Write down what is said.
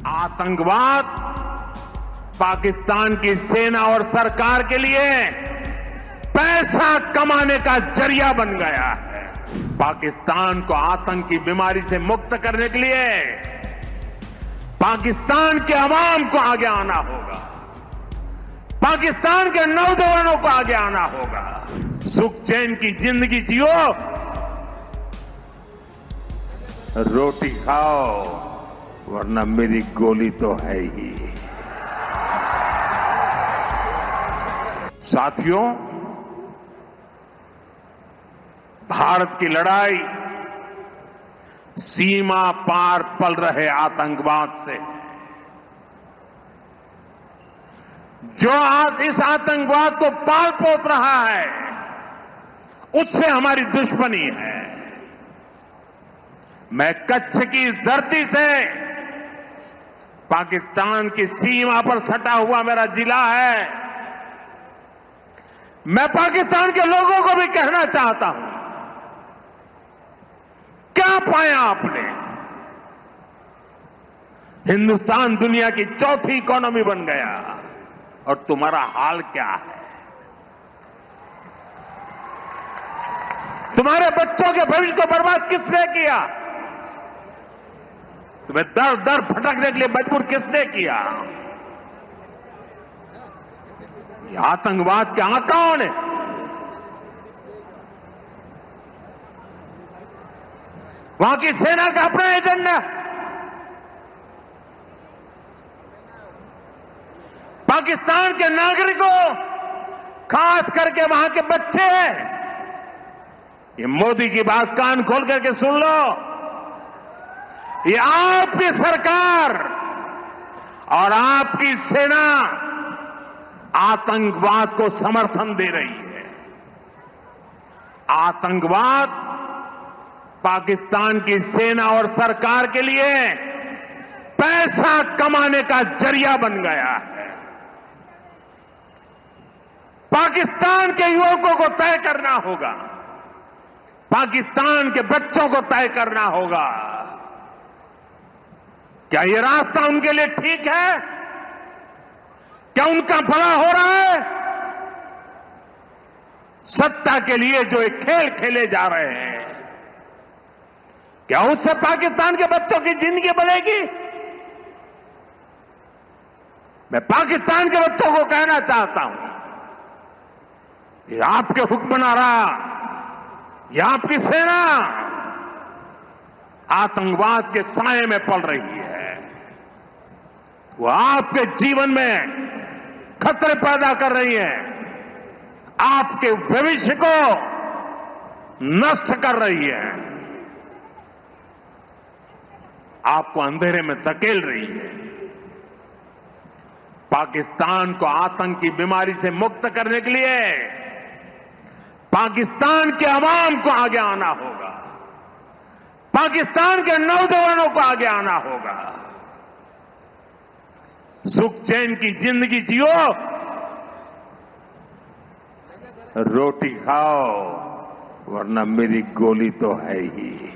आतंकवाद पाकिस्तान की सेना और सरकार के लिए पैसा कमाने का जरिया बन गया है। पाकिस्तान को आतंक की बीमारी से मुक्त करने के लिए पाकिस्तान के अवाम को आगे आना होगा, पाकिस्तान के नौजवानों को आगे आना होगा। सुख चैन की जिंदगी जियो, रोटी खाओ, वरना मेरी गोली तो है ही। साथियों, भारत की लड़ाई सीमा पार पल रहे आतंकवाद से, जो आज इस आतंकवाद को पाल पोस रहा है, उससे हमारी दुश्मनी है। मैं कच्छ की इस धरती से, पाकिस्तान की सीमा पर सटा हुआ मेरा जिला है, मैं पाकिस्तान के लोगों को भी कहना चाहता हूं, क्या पाया आपने? हिंदुस्तान दुनिया की चौथी इकोनॉमी बन गया और तुम्हारा हाल क्या है? तुम्हारे बच्चों के भविष्य को बर्बाद किसने किया? तुम्हें दर दर भटकने के लिए मजबूर किसने किया? ये आतंकवाद के आकाओं ने। वहां की सेना का अपना एजेंडा, पाकिस्तान के नागरिकों, खास करके वहां के बच्चे, ये मोदी की बात कान खोल करके सुन लो, ये आपकी सरकार और आपकी सेना आतंकवाद को समर्थन दे रही है। आतंकवाद पाकिस्तान की सेना और सरकार के लिए पैसा कमाने का जरिया बन गया है। पाकिस्तान के युवकों को तय करना होगा, पाकिस्तान के बच्चों को तय करना होगा, क्या ये रास्ता उनके लिए ठीक है? क्या उनका भला हो रहा है? सत्ता के लिए जो एक खेल खेले जा रहे हैं, क्या उससे पाकिस्तान के बच्चों की जिंदगी बनेगी? मैं पाकिस्तान के बच्चों को कहना चाहता हूं, ये आपके हुक्मनारा, ये आपकी सेना आतंकवाद के साए में पल रही है। वो आपके जीवन में खतरे पैदा कर रही है, आपके भविष्य को नष्ट कर रही है, आपको अंधेरे में धकेल रही है। पाकिस्तान को आतंक की बीमारी से मुक्त करने के लिए पाकिस्तान के अवाम को आगे आना होगा, पाकिस्तान के नौजवानों को आगे आना होगा। सुख चैन की जिंदगी जियो, रोटी खाओ, वरना मेरी गोली तो है ही।